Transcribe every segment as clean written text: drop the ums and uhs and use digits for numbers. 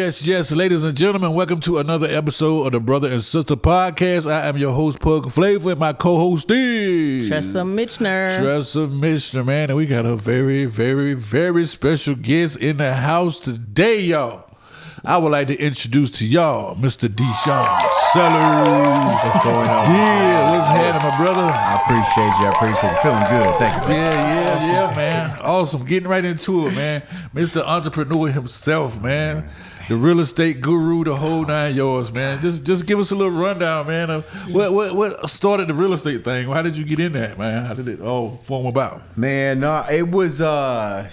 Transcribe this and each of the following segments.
Yes, ladies and gentlemen, welcome to another episode of the Brother and Sister Podcast. I am your host, Pug Flava, and my co-host is Tressa Mitchener, man, and we got a very, very, very special guest in the house today, y'all. I would like to introduce to y'all Mr. DeShawn Sellers. What's going on? Yeah, what's happening, my brother? I appreciate you. Feeling good. Thank you. Yeah, man. Awesome. Getting right into it, man. Mr. Entrepreneur himself, man. The real estate guru, the whole 9 yards, man. Just give us a little rundown, man, of what started the real estate thing. How did you get in that, man? How did it all form about? Man, no, it was I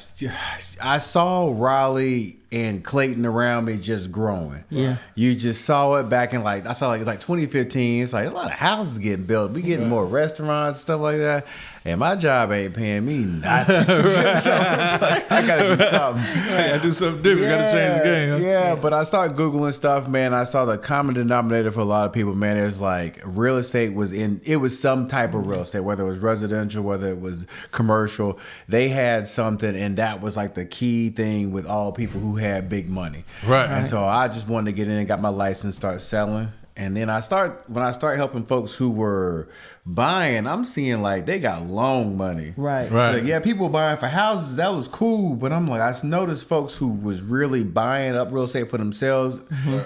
saw Raleigh and Clayton around me just growing. Yeah. You just saw it back in I saw it's like 2015. It's like a lot of houses getting built. We getting more restaurants, stuff like that. And my job ain't paying me nothing. So it's like, I gotta do something. I gotta do something different. Gotta change the game. Huh? Yeah, but I started Googling stuff, man. I saw the common denominator for a lot of people, man. It was like real estate it was some type of real estate, whether it was residential, whether it was commercial. They had something, and that was like the key thing with all people who had big money. Right. And so I just wanted to get in and got my license, start selling. And then when I start helping folks who were buying, I'm seeing like they got loan money. Right. So like, yeah, people buying for houses, that was cool. But I'm like, I noticed folks who was really buying up real estate for themselves,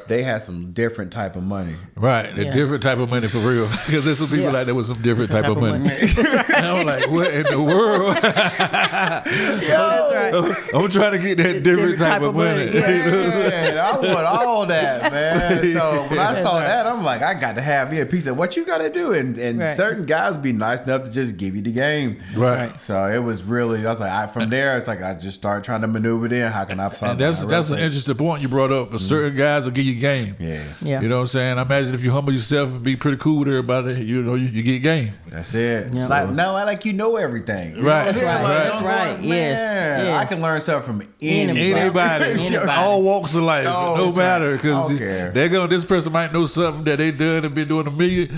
they had some different type of money. Right. The different type of money for real. Because there's some people like that with some different type of money. And I'm like, what in the world? That's right. I'm trying to get that different type of money. Yeah, I want all that, man. So when I saw that, I'm like, I got to have me a piece of what you got to do. And certain guys be nice enough to just give you the game. Right. So it was really, I was like, from there, it's like I just started trying to maneuver it in. How can I solve And that's an interesting point you brought up. But certain guys will give you game. Yeah. You know what I'm saying? I imagine if you humble yourself and be pretty cool with everybody, you get game. That's it. Yeah. Like, no, I like you know everything. You Right. know what I'm saying? That's Like, right. man, Yes. I can learn something from anybody. Anybody. All walks of life. Oh, No that's matter. right. Because this person might know something that they done and been doing a million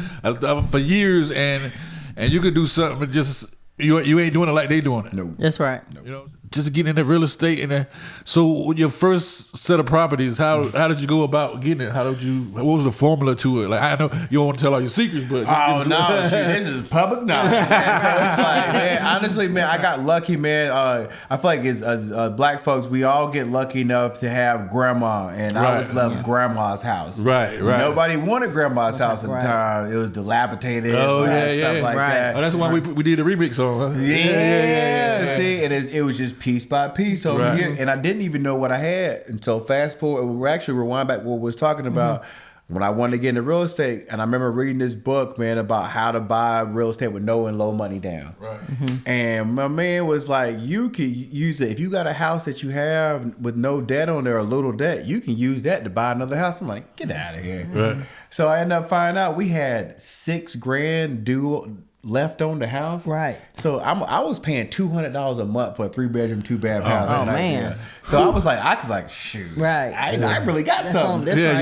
for years, and you could do something and just you ain't doing it like they doing it. No. That's right. You know, just getting into real estate and so your first set of properties, how did you go about getting it? What was the formula to it? Like, I know you don't want to tell all your secrets, but Oh no, this is public knowledge, man. So it's like, man, honestly, man, I got lucky, man. I feel like as black folks, we all get lucky enough to have grandma, and I always loved grandma's house. Right. Nobody wanted grandma's house at the time. It was dilapidated. Oh, stuff like that. Oh, that's why we did a remix on. Huh? Yeah. See, and it was just piece by piece over here, and I didn't even know what I had until fast forward. We're actually rewind back what we was talking about. When I wanted to get into real estate, and I remember reading this book, man, about how to buy real estate with no and low money down. Right. And my man was like, you could use it. If you got a house that you have with no debt on there or little debt, you can use that to buy another house. I'm like, get out of here. Right. So I ended up finding out we had $6,000 due left on the house. Right. So I was paying $200 a month for a 3-bedroom, 2-bath house. Oh, man. So I was like, shoot. Right. I really got something. That's right.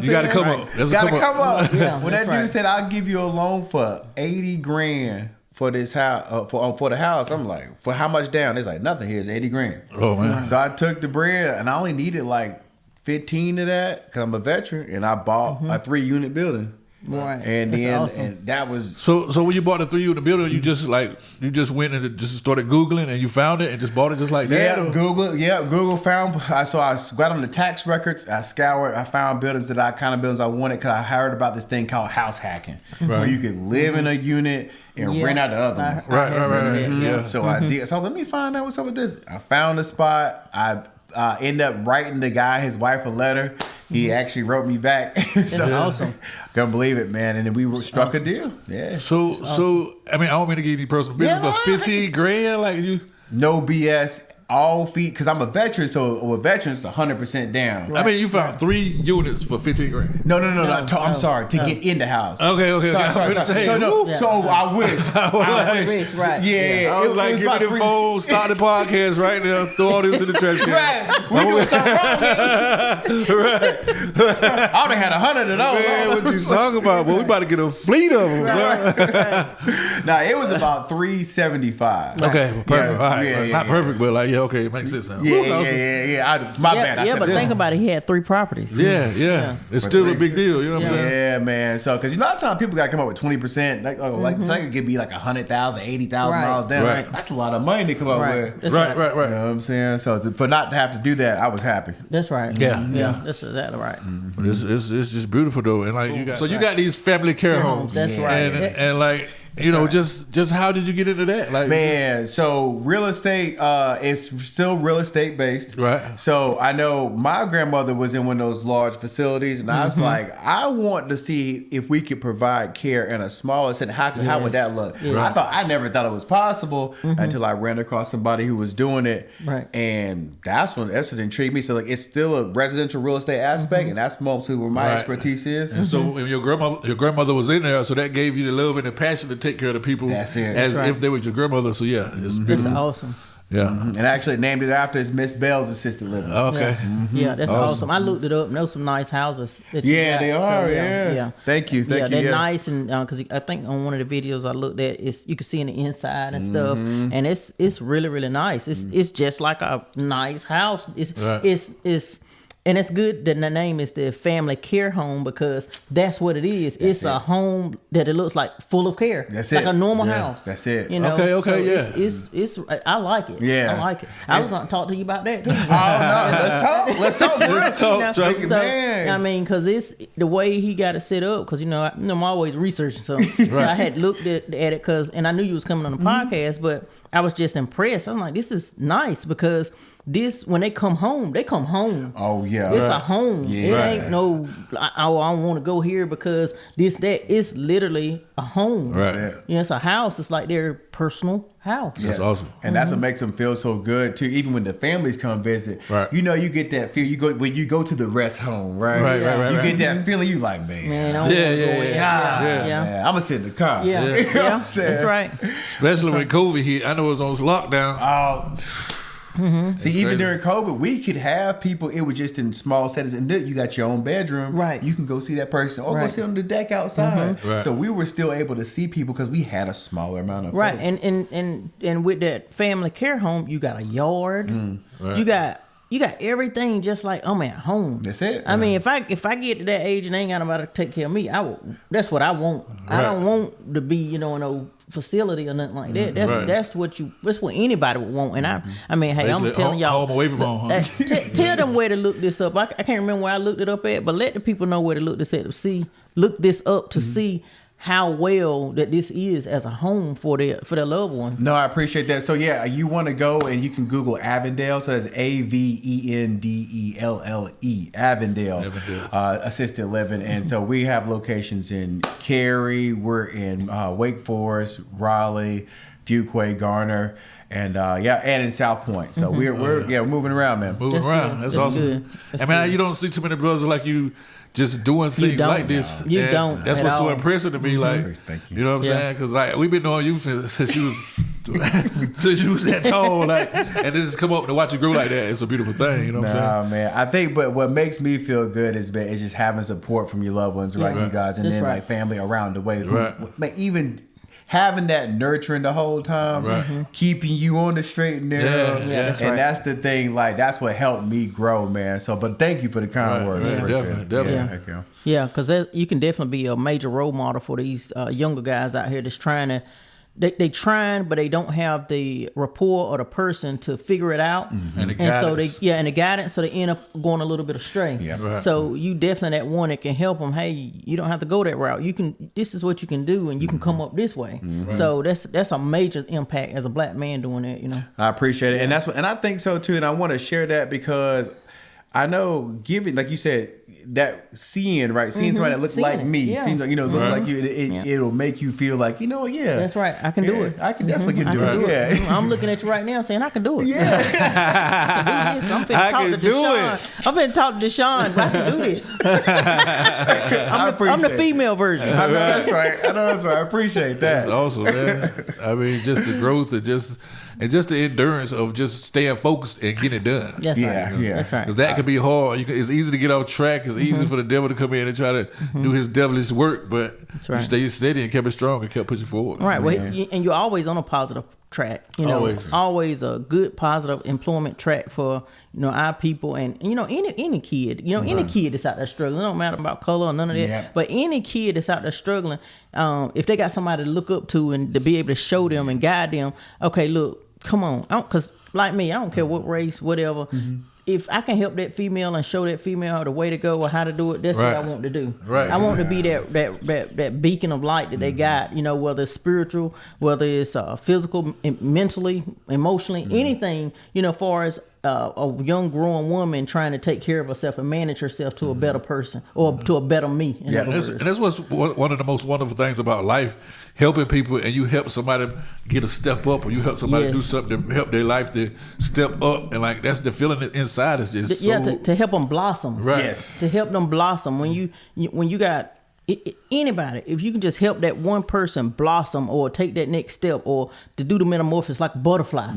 You got to come up. You got to come up. Yeah, When that dude said, I'll give you a loan for $80,000 for this house, for the house, I'm like, for how much down? It's like, nothing. Here's $80,000. Oh, man. So I took the bread, and I only needed like 15 of that because I'm a veteran, and I bought a 3-unit building. Right. And That's then awesome. and that was So when you bought the 3-unit building, you just went and just started Googling and you found it and just bought it just like that? Google found. So I got on the tax records. I scoured. I found buildings buildings I wanted because I heard about this thing called house hacking, where you could live in a unit and rent out the other ones. Right. Yeah. So I did. So let me find out what's up with this. I found the spot. I ended up writing the guy, his wife, a letter. He actually wrote me back. So awesome. Couldn't believe it, man. And then we struck a deal. Yeah. So I mean, I don't mean to give you personal business, but $15,000, like you. No BS. All feet, because I'm a veteran, so with veterans, 100% down. Right. I mean, you found 3 units for $15,000. No. I'm sorry, to get in the house. Okay. Sorry. So I wish. I wish, right. Yeah. I was like, give me the phone, start the podcast right now, throw all this in the trash can. Right. We doing something wrong. Right. I would have had 100 of those. Man, what you talking about? Well, we about to get a fleet of them. Right. Nah, it was about $375. Okay, perfect. Yeah, All right. yeah, Not perfect, but like, Yeah, okay, it makes sense now. Yeah, Woo, yeah, awesome. yeah. My bad. I Yeah, said but that. think about it. He had 3 properties. Yeah. It's still a big deal. You know what I'm saying? Yeah, man. So, because a lot of times people got to come up with 20%. Like so it could be like $100,000, $80,000 down. Right. That's a lot of money to come up with. That's Right. You know what I'm saying? So for not to have to do that, I was happy. That's right. Yeah. That's exactly right. But it's just beautiful though, and like you got these family care homes. That's right. And like just how did you get into that? Like Man, so real estate is still real estate based. Right. So I know my grandmother was in one of those large facilities, and I was like, I want to see if we could provide care in a smaller setting. How would that look? Yeah. I never thought it was possible until I ran across somebody who was doing it. Right. And that's what intrigued me. So like it's still a residential real estate aspect, and that's mostly where my expertise is. And so when your grandmother was in there, so that gave you the love and the passion to take care of the people That's it. as That's if they were your grandmother. So yeah, it's It's beautiful. awesome. Yeah. And I actually named it after his Miss Bell's assisted living. Okay. Yeah, that's awesome. I looked it up, and those some nice houses. That you Yeah, got. they are. So, yeah. Thank you. They're nice, and because I think on one of the videos I looked at, you can see in the inside and stuff, and it's really really nice. It's just like a nice house. It's and it's good that the name is the family care home because that's what it is. It's a home that it looks like full of care. That's like it. a normal house. That's it. You know. Okay, so it's I like it. Yeah. I like it. I was gonna talk to you about that too. Oh no, let's talk. Let's talk. You know, Trust so, man. I mean, because it's the way he got it set up. Because I'm always researching something. So I had looked at it and I knew you was coming on the podcast, but I was just impressed. I'm like, this is nice because when they come home, they come home. Oh yeah, It's a home. Yeah. It ain't no, I don't want to go here because that. It's literally a home. Right. That's it. Yeah, it's a house. It's like their personal house. Yes. awesome. And that's what makes them feel so good too. Even when the families come visit, Right. You get that feel. When you go to the rest home, right? Right. You get that feeling. You like, man, I don't wanna go Yeah. in. man, I'm gonna sit in the car. Yeah. You know what Yeah. I'm saying? That's right. Especially when COVID hit. I know it was on lockdown. Oh. See, even crazy. during COVID, we could have people. It was just in small settings, and you got your own bedroom. Right. You can go see that person, or go Right. sit on the deck outside. Right. So we were still able to see people because we had a smaller amount of Right, folks. and with that family care home, you got a yard. Right. You got everything just like I'm at home. That's it. I mean, if I get to that age and ain't got nobody to take care of me, that's what I want. I don't want to be in no facility or nothing like that. That's what anybody would want. And I mean, hey, Basically, I'm telling y'all, home away from home, huh? tell them where to look this up. I can't remember where I looked it up at, but let the people know where to look this up to see how well that this is as a home for their loved one. No, I appreciate that. So yeah, you want to go and you can Google Avondale. So that's AVENDELLE, Avondale, assisted living. And so we have locations in Cary, we're in Wake Forest, Raleigh, Fuquay, Garner, and and in South Point. So we're moving around, man. Moving That's around. good. That's That's awesome. good. That's I mean, good. you don't see too many brothers like you just doing things don't. like this. You And don't That's at what's so all. impressive to me. Like, Thank you. you know what I'm Yeah. saying? Because like we've been knowing you since you was since you was that tall. Like, and just come up and watch you grow like that. It's a beautiful thing. You know what I'm saying? Nah, man. I think, but what makes me feel good is just having support from your loved ones, like you guys, and That's then right. like family around the way. Right. Like even having that nurturing the whole time, keeping you on the straight and narrow. Yeah, that's and right. that's the thing. Like that's what helped me grow, man. So, but thank you for the kind Right, words. right, Appreciate definitely, it. definitely. Yeah, thank you. Yeah, because you can definitely be a major role model for these younger guys out here that's trying to. They trying, but they don't have the rapport or the person to figure it out, And the so guidance. and the guidance, so they end up going a little bit astray. Yeah. Right. So you definitely that one that can help them. Hey, you don't have to go that route. You can. This is what you can do, and you can come up this way. So that's a major impact as a black man doing that. I appreciate it, and that's what, and I think so too. And I want to share that because I know, giving, like you said, that seeing somebody that look Seeing like it, me, yeah. seems like look like you. It'll make you feel like That's right. I can do it. I can definitely I do can it. do it. Yeah. I'm looking at you right now saying I can do it. Yeah. I can do this. I'm finna I talk can to do DeShawn. I'm finna talk to DeShawn, but I can do this. I'm the appreciate female version. I know that's right. I appreciate that. That's awesome, man. I mean, just the growth and just the endurance of just staying focused and getting it done. That's Yeah, right. yeah. That's right. Because that could be hard. It's easy to get off track. It's easy for the devil to come in and try to do his devilish work. But you right. stayed steady and kept it strong and kept pushing forward. Right. Well, and you're always on a positive track, you know, always a good positive employment track for, you know, our people and, you know, any kid, you know, any kid that's out there struggling. It don't matter about color or none of that. Yeah. But any kid that's out there struggling, if they got somebody to look up to and to be able to show them and guide them, okay, look, come on. Because like me, I don't care what race, whatever. If I can help that female and show that female the way to go or how to do it, that's what I want to do. Right. I want to be that beacon of light that they got, you know, whether it's spiritual, whether it's physical, mentally, emotionally, anything, you know, as far as a young growing woman trying to take care of herself and manage herself to a better person or to a better me. And that's what's one of the most wonderful things about life, helping people, and you help somebody get a step up, or you help somebody do something to help their life to step up, and like that's the feeling inside is just to help them blossom. Right. Yes. To help them blossom when you got anybody, if you can just help that one person blossom or take that next step or to do the metamorphosis like a butterfly,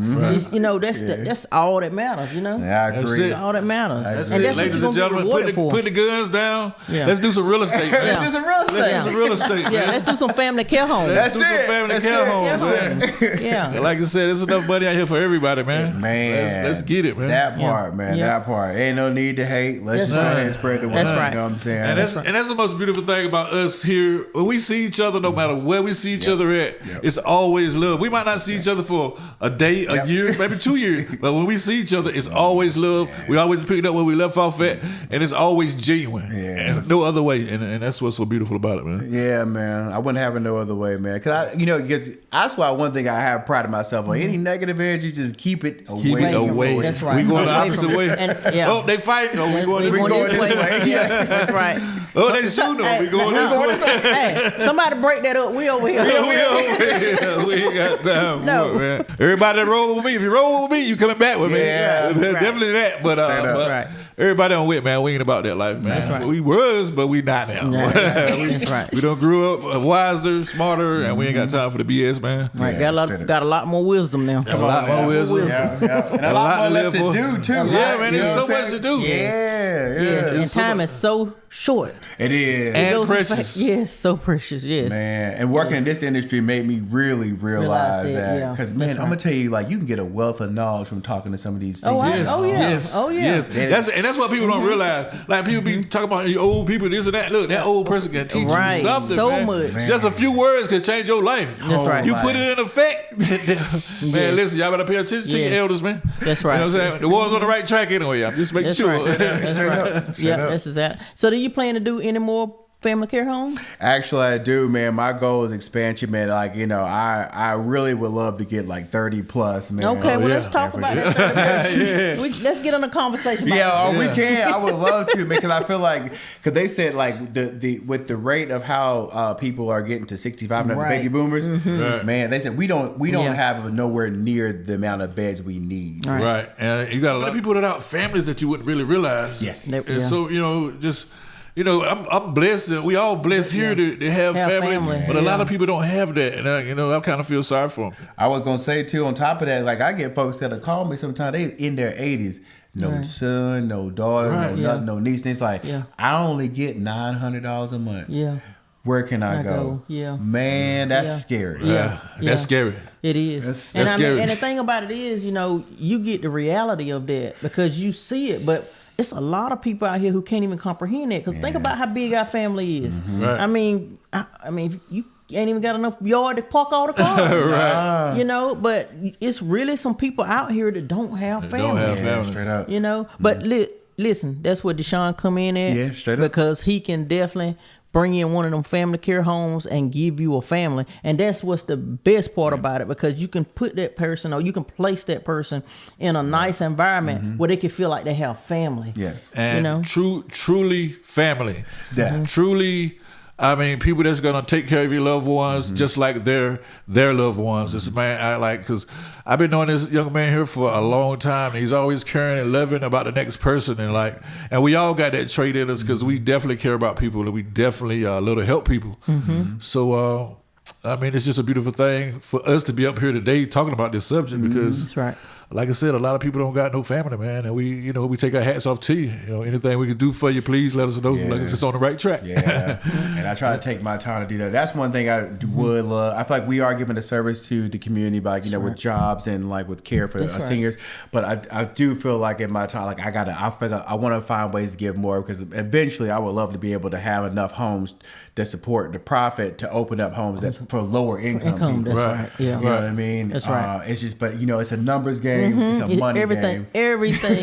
you know, that's all that matters, you know. Yeah, I agree. That's all that matters. That's it, ladies and gentlemen. Put the guns down. Yeah. Let's do some real estate. Let's do some real estate. Let's do some real estate. Yeah, let's do some family care homes. Let's do some family care homes. Yeah. Like I said, there's enough money out here for everybody, man. Let's get it, man. That part, man. That part. Ain't no need to hate. Let's just try and spread the word. That's right. You know what I'm saying? And that's the most beautiful thing about us here. When we see each other, no matter where we see each other at, it's always love. We might not see each other for a day, a year, maybe 2 years, but when we see each other, it's always love. We always pick up where we left off at, and it's always genuine. And no other way. And that's what's so beautiful about it, man. Yeah, man. I wouldn't have it no other way, man. Because that's why one thing I have pride of myself on. Any negative energy, just keep it away. Keep it away. That's right. We going the opposite way. Oh, they fighting. Oh, we going this way. Yeah, that's right. Oh, they shooting. We going this way. Hey, somebody break that up. We over here. We ain't got time for it, man. Everybody that roll with me, if you roll with me, you coming back with me. Yeah, definitely that. But everybody on with, man. We ain't about that life, man. That's right. We was, but we not now. That's right. We don't grew up wiser, smarter, and we ain't got time for the BS, man. Right. Got a lot more wisdom now. A lot more wisdom. Yeah. And a lot more left to do too. Yeah, man. There's so much to do. Yeah. And time is so short. It is. And precious. Yes, so precious. Yes. Man, and working in this industry made me really realize that. Because, man, I'm going to tell you, like, you can get a wealth of knowledge from talking to some of these seniors. Yes. And that's what people don't realize. Like, people be talking about old people, this and that. Look, that old person can teach you something, so man. much. Just a few words can change your life. That's right. You put it in effect. Man, listen, y'all better pay attention to your elders, man. That's right. You know what I'm saying? The one's on the right track anyway. I'm just making sure. Right. That's right. Yeah, that's exact. So do you plan to do any more family care homes? Actually, I do, man. My goal is expansion, man. Like, you know, I really would love to get like 30 plus, man. Okay, let's talk about that. Let's get on a conversation about we can. I would love to, because I feel like, because they said like the with the rate of how people are getting to 65 and baby boomers, man, they said we don't have nowhere near the amount of beds we need. Right. And you got a lot of people that are families that you wouldn't really realize. Yes. And so, you know, just... You know, I'm blessed, and we all blessed here to have family, but a lot of people don't have that, and I kind of feel sorry for them. I was gonna say too. On top of that, like I get folks that'll call me sometimes. They in their 80s, no son, no daughter, nothing, no niece. And it's like I only get $900 a month. Yeah, where can I go? Yeah, man, that's scary. Yeah, that's scary. It is. That's scary. And the thing about it is, you know, you get the reality of that because you see it, but. It's a lot of people out here who can't even comprehend that. Because think about how big our family is. Right. I mean, you ain't even got enough yard to park all the cars. Right. You know, but it's really some people out here that don't have family. Straight up. You know, but listen, that's where DeShawn come in at. Yeah, straight up. Because he can definitely bring in one of them family care homes and give you a family. And that's what's the best part about it, because you can put that person or you can place that person in a nice environment where they can feel like they have family. Yes. And you know? truly family. Yeah. Truly, I mean, people that's going to take care of your loved ones just like their loved ones. This man, because I've been knowing this young man here for a long time. And he's always caring and loving about the next person. And we all got that trait in us because we definitely care about people and we definitely love to help people. So, I mean, it's just a beautiful thing for us to be up here today talking about this subject because like I said, a lot of people don't got no family, man, and we take our hats off to you. Anything we can do for you, please let us know. Like it's just on the right track. Yeah, and I try to take my time to do that. That's one thing I would love. I feel like we are giving a service to the community by with jobs and like with care for seniors. But I do feel like in my time, like I want to find ways to give more, because eventually I would love to be able to have enough homes that support the profit to open up homes for lower income people. That's right. Yeah. You know what I mean? That's right. It's just, but it's a numbers game. It's a money game. Everything.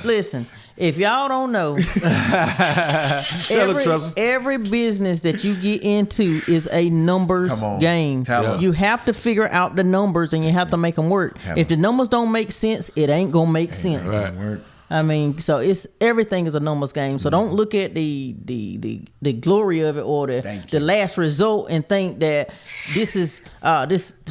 Listen, if y'all don't know, every business that you get into is a numbers game. You have to figure out the numbers and you have to make them work. If the numbers don't make sense, it ain't gonna make sense. Right. I mean, so everything is a numbers game. So don't look at the glory of it or the last result and think that this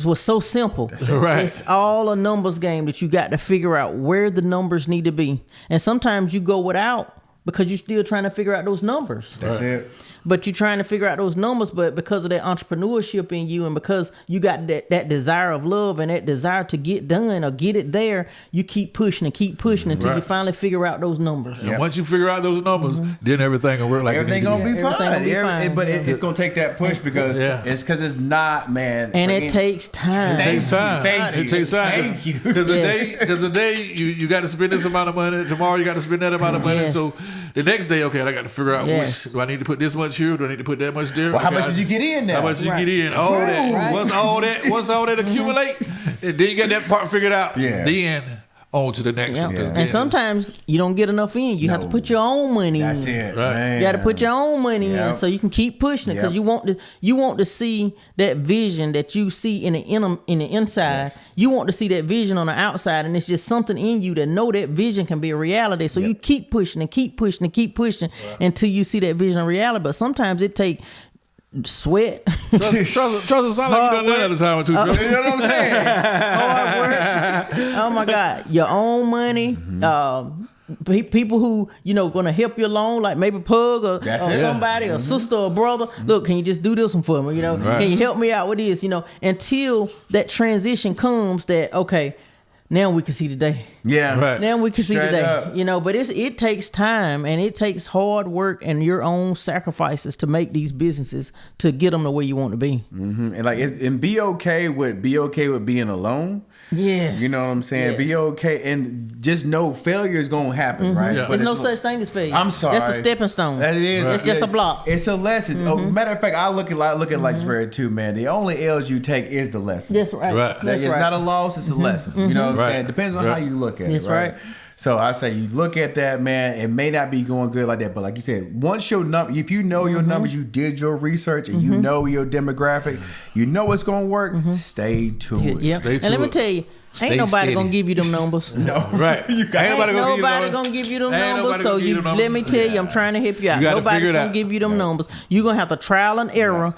was so simple. It's all a numbers game that you got to figure out where the numbers need to be. And sometimes you go without because you're still trying to figure out those numbers. That's it. But you're trying to figure out those numbers, but because of that entrepreneurship in you and because you got that desire of love and that desire to get done or get it there, you keep pushing until you finally figure out those numbers. And once you figure out those numbers, then everything will work like everything gonna be fine. But it's gonna take that push because it's not, man. And it takes time. It takes time. Thank you. It takes time. Thank you. Because the day you got to spend this amount of money. Tomorrow you got to spend that amount of money. So the next day, okay, I got to figure out which do I need to put this much here? Do I need to put that much there? Well, how much did you get in now? How much did you get in? All that. Once all that accumulate, and then you got that part figured out. Then on to the next one. And sometimes you don't get enough in. You have to put your own money in. That's it. Right. You got to put your own money in so you can keep pushing it because you want to see that vision that you see in the inside. Yes. You want to see that vision on the outside, and it's just something in you that know that vision can be a reality. So you keep pushing and keep pushing and keep pushing until you see that vision reality. But sometimes it take sweat. Trust sound like you done that other time or two. You know what I'm saying? Hard work. Oh my God. Your own money. People who gonna help you along, like maybe Pug or somebody, or sister or brother. Look, can you just do this one for me? Can you help me out with this? Until that transition comes, that okay, now we can see the day. Yeah, right. Now we can see the day. Up. But it takes time and it takes hard work and your own sacrifices to make these businesses to get them the way you want to be. And be okay with being alone. Yes. You know what I'm saying? Yes. Be okay and just know failure is going to happen, right? But there's no such thing as failure. I'm sorry. That's a stepping stone. That is. It's just a block. It's a lesson. Matter of fact, I look at like this very too, man. The only L's you take is the lesson. That's right. It's not a loss, it's a lesson. You know what I'm saying? Depends on how you look at it. That's right. So I say you look at that, man. It may not be going good like that, but like you said, once your if you know your numbers, you did your research, and you know your demographic, you know it's going to work. Stay tuned. And let me tell you, ain't nobody gonna give you them numbers. No, right? Ain't nobody gonna give you them numbers. So let me tell you, I'm trying to help you out. Nobody's gonna give you them numbers. You're gonna have to trial and error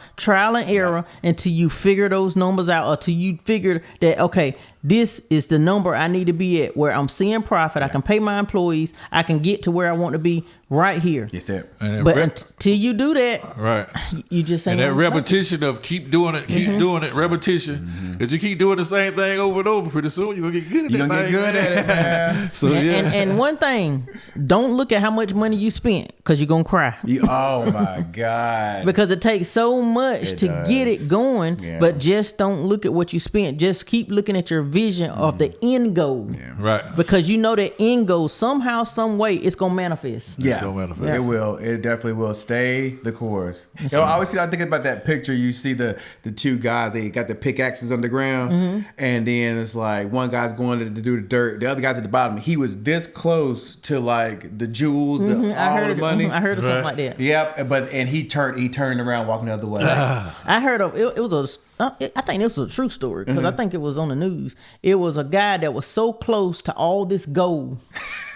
until you figure those numbers out, or till you figure that okay, this is the number I need to be at, where I'm seeing profit. I can pay my employees. I can get to where I want to be right here. Yes, sir. But until you do that, right, you just ain't. And that repetition of keep doing it, repetition. Because you keep doing the same thing over and over, pretty soon you're gonna get good at it. You're gonna get good at it, man. So and one thing, don't look at how much money you spent, because you're gonna cry. Oh my God. Because it takes so much to get it going, but just don't look at what you spent. Just keep looking at your vision of the end goal. Right. Because you know the end goal, somehow, some way, it's gonna manifest. It will. It definitely will. Stay the course. Obviously, I think about that picture. You see the two guys. They got the pickaxes on the ground, and then it's like one guy's going to do the dirt. The other guy's at the bottom. He was this close to like the jewels, all the money. I heard of something like that. Yep. And he turned around, walking the other way. I heard of it. It was I think this was a true story, because I think it was on the news. It was a guy that was so close to all this gold.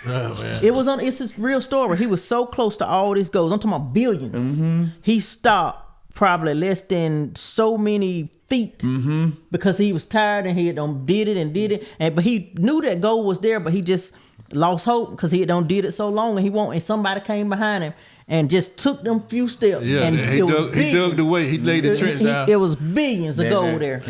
Oh, man. It's a real story. He was so close to all this gold. I'm talking about billions. He stopped probably less than so many feet because he was tired and he had did it. But he knew that gold was there, but he just lost hope because he had did it so long, and somebody came behind him and just took them few steps. Yeah, and he dug the way. He laid the trench down. It was billions of gold there.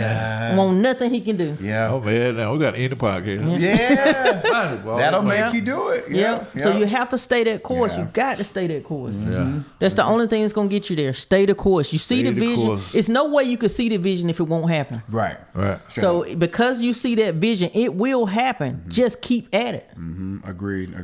Won't nothing he can do. Yeah. Oh man, now we got to end the podcast. Yeah. That'll make you do it. Yeah. So you have to stay that course. You got to stay that course. Yeah. That's the only thing that's gonna get you there. Stay the course. You see the vision. Course. It's no way you could see the vision if it won't happen. Right. So because you see that vision, it will happen. Just keep at it. Agreed.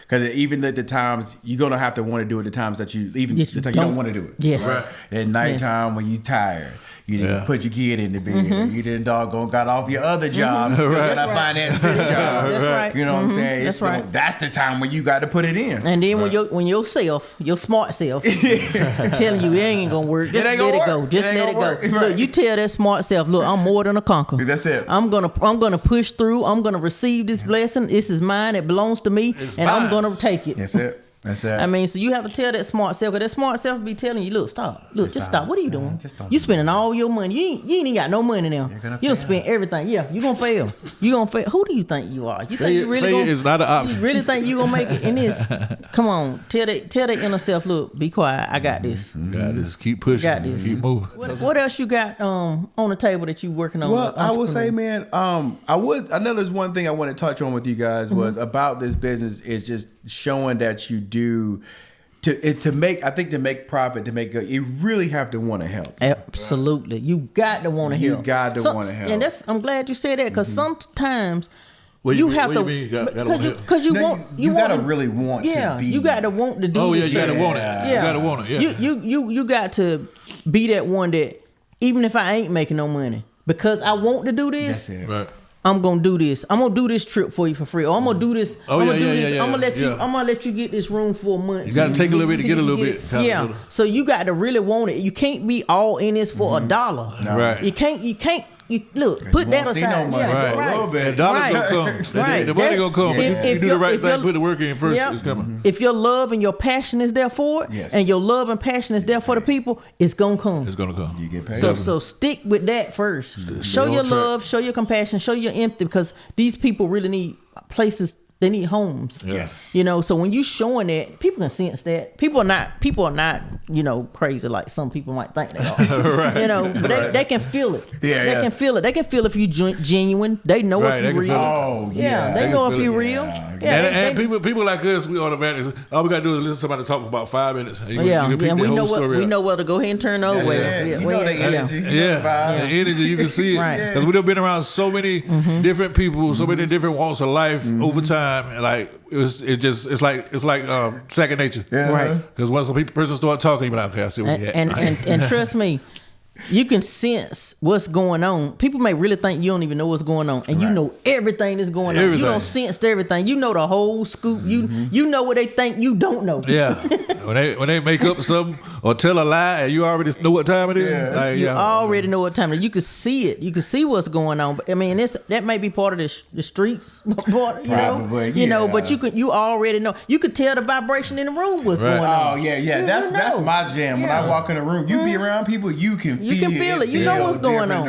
Because even at the times you're gonna have to want to do it. The times that you even Yes, you don't want to do it. Yes. Right. At nighttime when you tired. You didn't put your kid in the bed. You didn't doggone got off your other job. Still gotta finance this job. That's right. You know what I'm saying? That's right. That's the time when you got to put it in. And then when your smart self, telling you it ain't gonna work, just let it go. Just let it go. Right. Look, you tell that smart self, look, I'm more than a conqueror. That's it. I'm gonna push through. I'm gonna receive this blessing. This is mine. It belongs to me, and I'm gonna take it. That's it. That's it. I mean, so you have to tell that smart self, because that smart self be telling you, look, stop. Look, just stop. What are you doing? You spending all your money. You ain't even got no money now. You don't spend everything. Yeah, you gonna fail. You gonna fail. Who do you think you are? You think you really failure is not an option. You really think you gonna make it in this? Come on, tell that inner self, look, be quiet. I got this. Got this. Keep pushing. Got this. Keep moving. What else you got on the table that you working on? Well, I would say, man, I know there's one thing I want to touch on with you guys was about this business is just showing that you do to make profit, to make good, you really have to want to help. Absolutely, you got to want to help. You got to want to help, and I'm glad you said that, because sometimes. What you mean? have what to, you mean? because you gotta want really want to be. You got to want to do. Oh yeah, this you gotta thing. want it. Yeah. You gotta want it. Yeah. You got to be that one that even if I ain't making no money, because I want to do this. That's it. Right. I'm gonna do this. I'm gonna do this trip for you for free. Or I'm gonna do this. Oh, I'm yeah, gonna do yeah, this. yeah, I'm gonna let you. yeah. I'm gonna let you get this room for a month. You gotta take a little bit to get a little bit. Yeah. So you got to really want it. You can't be all in this for $1. No. Right. You can't. You look. Put that won't see aside. no money Yeah, for a little bit. The dollars gonna come. Right. The money gonna come. But you do the right thing. Put the work in first. Yep. It's coming. If your love and your passion is there for it, Yes. and your love and passion is there for the people, it's gonna come. It's gonna come. You get paid. So stick with that first. Show your love, show your compassion, show your empathy, because these people really need places. They need homes. Yes. You know, so when you showing that, people can sense that. People are not, crazy like some people might think they are. Right. You know, but they can feel it. Yeah, They yeah. can feel it. They can feel if you genuine. They know Right, if they you can real. feel it. Oh, yeah. They They know can if feel you it. real. Yeah. And people like us, we automatically all we gotta do is listen to somebody talk for about 5 minutes. You can Yeah, pick we the know whole what story we out. know where to go ahead and turn over. Yeah. You know the energy. Yeah, the energy, you can see it. Right. Because we've been around so many different people, so many different walks of life over time, and like it's like second nature. Yeah. Right. Because once a person start talking, you be like, okay, I see what you at. And trust me, you can sense what's going on. People may really think you don't even know what's going on, and you know everything that's going on. Everything. You don't sense everything. You know the whole scoop. You know what they think you don't know. Yeah, when they make up something or tell a lie, and you already know what time it is. Yeah. Like, You already know what time it is. You can see it. You can see what's going on. But I mean, that may be part of the streets, part, Probably, you know. yeah. But you already know. You could tell the vibration in the room what's Right. going on. Oh yeah. You That's know. my jam. When I walk in a room, you be around people, you can feel it. You know what's going on.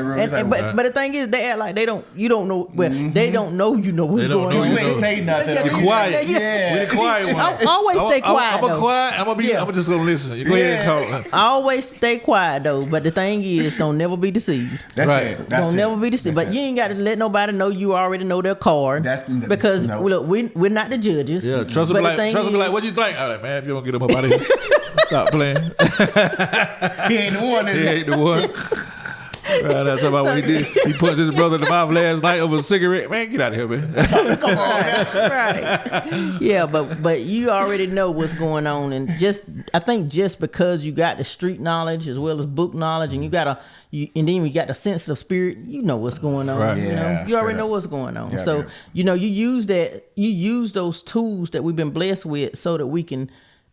But But the thing is, they act like they don't. You don't know. Well, they don't know. You know what's They don't going know on. you ain't say nothing. Yeah, Be quiet. Yeah. We the quiet one. I always stay quiet. I'm gonna though. quiet. I'm just gonna listen. You go ahead and talk. I always stay quiet though. But the thing is, don't never be deceived. That's Right. it. That's Don't it. never be deceived. That's But it. you ain't got to let nobody know you already know their card. Because no. look, we're not the judges. Yeah, trust But me. the thing Trust me. is- Like, what you think? I'm like, man, if you don't get him up out of here, stop playing. He ain't the one. He ain't the one. Right, that's about what he did. He punched his brother in the mouth last night over a cigarette. Man, get out of here, man. Right. Yeah, but you already know what's going on, and I think just because you got the street knowledge as well as book knowledge, and and then you got the sensitive spirit, you know what's going on. Right. You know, Yeah, you already straight know up. what's going on. Yeah, So yeah. you use those tools that we've been blessed with, so that we can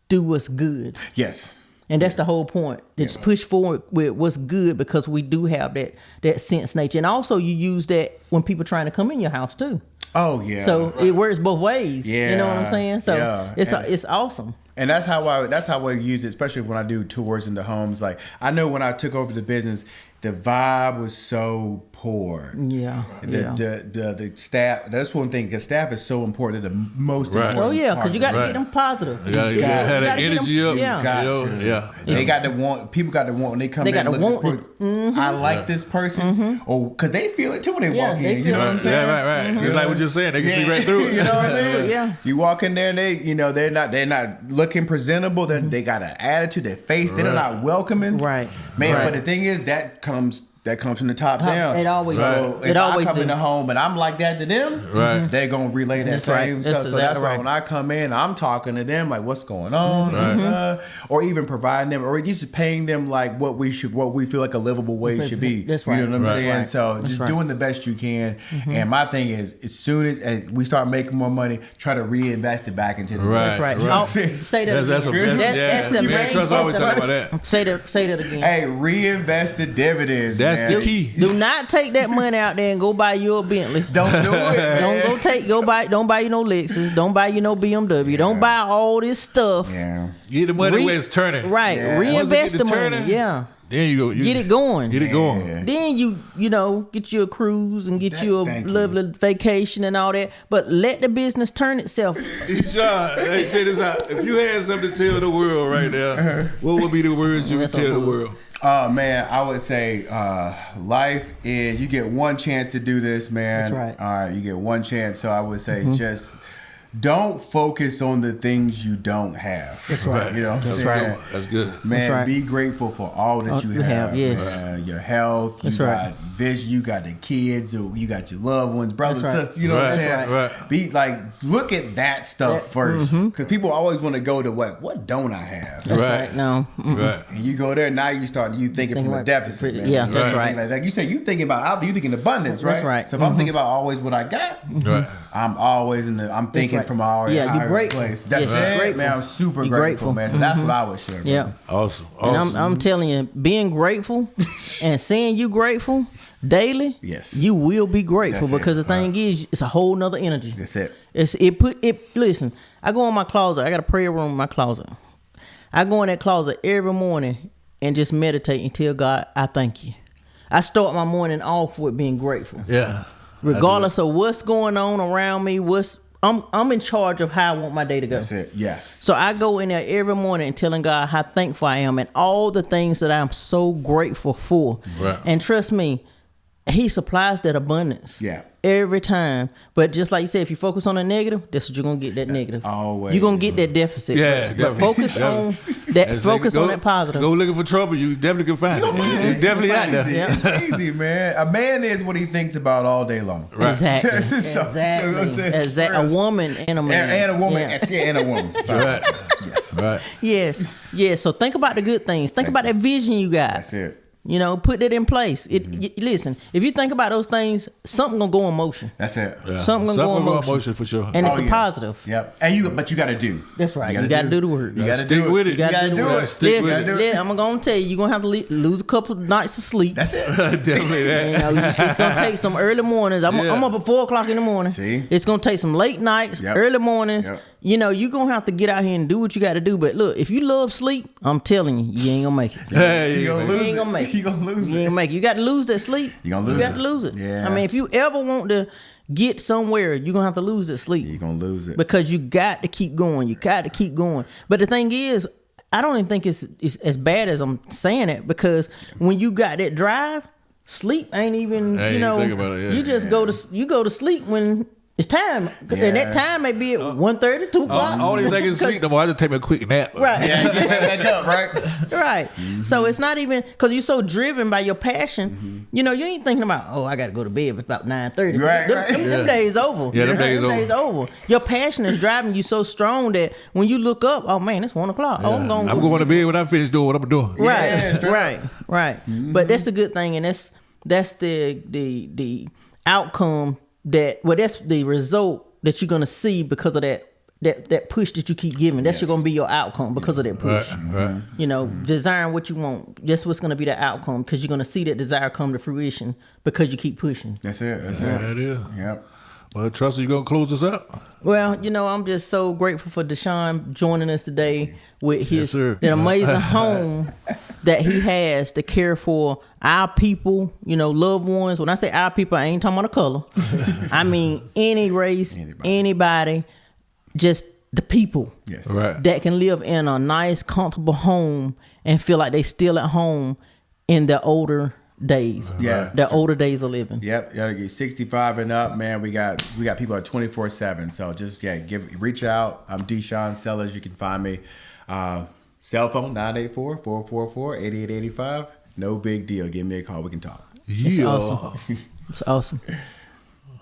do what's good. Yes. And that's the whole point. It's push forward with what's good, because we do have that sense nature. And also you use that when people trying to come in your house too. Oh yeah. So it works both ways. You know what I'm Yeah. saying? So Yeah. it's awesome. And that's how I use it, especially when I do tours in the homes. Like I know when I took over the business, the vibe was so rapport. Yeah. The staff. That's one thing, because staff is so important. The most Right. important. Oh yeah, part because you of got to it. get them positive. You gotta have that energy up. Yeah. Got You know? to. Yeah. They got to want. People got to want when they come They in. gotta Look at want this person. I like this person, or because they feel it too when they Yeah, walk they in. feel You know it. what I'm saying? Yeah, right. Just like what you're saying, they can see right through it. You know what I mean? Yeah. You walk in there and they're not looking presentable. They got an attitude. Their face, they're not welcoming. Right. Man, Right. but the thing is that comes from the top down. It always so do. if It always I come do. in the home and I'm like that to them, Right. they're gonna relay that That's right. same That's stuff. So exactly that's why right. when I come in, I'm talking to them like, what's going on, or even providing them, or just paying them like what we feel like a livable wage should be. That's right. You know what I'm That's saying? right. So That's just right. doing the best you can. And my thing is, as soon as we start making more money, try to reinvest it back into the Right. That's right. Right. Oh, say that That's again. That's the me and main Tressa always part. talk about that. Say that again. Hey, reinvest the dividends. That's man. the key. Do not take that money out there and go buy you a Bentley. Don't do it. Man. Don't buy you no Lexus. Don't buy you no BMW. Don't buy all this stuff. Yeah. Get the money where it's turning. Right. Yeah. Reinvest Once it the get to money. turning, Yeah. Then you go. Get it going. Get it going. Yeah. Then you get you a cruise and get you a Thank you. lovely vacation and all that. But let the business turn itself. DeShawn, hey, check this out. If you had something to tell the world right now, what would be the words you would That's tell the so world? Oh man, I would say life is, you get one chance to do this, man. That's right. All right, you get one chance. So I would say just don't focus on the things you don't have. That's right. You know what I'm That's saying? right. That's good. Man, That's right. be grateful for all that you have. Yes. Your health, That's you right. got vision, you got the kids, or you got your loved ones, brothers, That's right. sisters. You know what I'm Right. saying? That's right. Be like, look at that stuff first, because people always want to go to what don't I have? That's Right. right. No. Right. And you go there, now you thinking Thinking from a about- deficit, man. yeah, that's Right. right. Like you said, you thinking about you thinking abundance, right? That's right. So if I'm thinking about always what I got, Right. I'm always I'm thinking right. from a already Yeah, you higher grateful. place. That's Yes, it, you're grateful. man. I'm super You're grateful, grateful. man. So that's what I would share. Yeah. brother. Awesome. And Awesome. I'm telling you, being grateful and saying you grateful daily, Yes. you will be grateful, That's it. because the thing is, it's a whole nother energy. That's it. Listen, I go in my closet. I got a prayer room in my closet. I go in that closet every morning and just meditate and tell God, I thank you. I start my morning off with being grateful, Yeah. regardless of what's going on around me. I'm in charge of how I want my day to go. That's it. Yes. So I go in there every morning and telling God how thankful I am and all the things that I'm so grateful for. Right. And trust me, He supplies that abundance. Yeah. Every time. But just like you said, if you focus on the negative, that's what you're gonna get, that negative. Always. You're gonna get that deficit. Yeah, but definitely. focus on that. That's Focus go- on that positive. Go looking for trouble. You definitely can find it. It's definitely out there. Yeah. It's easy, man. A man is what he thinks about all day long. Right. Exactly. So- Exactly. A woman and a man. And a woman. Yeah. And a woman. Sorry. Right. Yes. Right. Yes. Yes. So think about the good things. Think about that vision you got. That's it. You know, put it in place. Listen, if you think about those things, something gonna go in motion. That's it. Yeah. Something gonna go in motion. for sure. And it's Oh, the yeah. positive. Yep. But you got to do. That's right. You gotta do the work. You got to Stick do with it. You got to do it. Stick with Listen, it. I'm gonna tell you, you're gonna have to lose a couple nights of sleep. That's it. Definitely You that. know, it's gonna take some early mornings. I'm up at 4:00 in the morning. See? It's gonna take some late nights, Yep. early mornings. Yep. You know, you're gonna have to get out here and do what you got to do. But look, if you love sleep, I'm telling you, you ain't gonna make it. Hey, You gonna man. lose ain't gonna make it. You gonna lose You it. ain't make it. You got to lose that sleep. You gonna lose You got it. to lose it. Yeah. I mean, if you ever want to get somewhere, you're gonna have to lose that sleep. You're gonna lose it. Because you got to keep going. You got to keep going. But the thing is, I don't even think it's as bad as I'm saying it, because when you got that drive, sleep ain't even, I ain't think about it, yeah. you just go to sleep when it's time. Yeah. And that time may be at 1:30, 2 o'clock. I don't even think it's sleep no more. I just take me a quick nap. Right. Yeah, you get back up, right? Right. So it's not even because you're so driven by your passion. You know, you ain't thinking about, oh, I got to go to bed about 9:30. Right, Them, right. them days over. Yeah, them days over. Your passion is driving you so strong that when you look up, oh man, it's 1 o'clock. Oh, I'm going. I'm going to bed when I finish doing what I'm doing. Right. Yeah, straight Right. But that's a good thing, and that's the outcome that's the result that you're gonna see because of that push that you keep giving. That's Yes. gonna be your outcome because of that push. Right. You know, desiring what you want. That's what's gonna be the outcome, because you're gonna see that desire come to fruition because you keep pushing. That's it. That's Yeah, it. that is. Yep. Well, Tressa, you gonna close us out? Well, I'm just so grateful for DeShawn joining us today with his sir. the amazing home that he has to care for our people, loved ones. When I say our people, I ain't talking about a color. I mean any race, anybody, just the people that can live in a nice, comfortable home and feel like they still at home in their older days. Their older days of living. Yep. Yeah, 65 and up, man. We got people at 24/7. So just reach out. I'm DeShawn Sellers. You can find me. Cell phone 984-444-8885. No big deal. Give me a call. We can talk. It's awesome. It's awesome.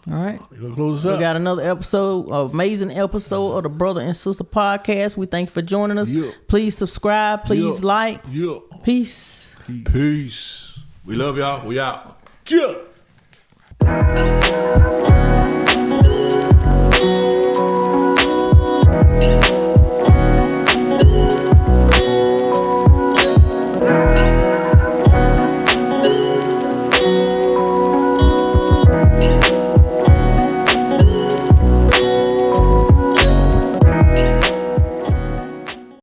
All right. Close up. We got another episode, amazing episode of the Brother and Sister Podcast. We thank you for joining us. Please subscribe. Please like. Peace. Peace. We love y'all. We out. Yeah.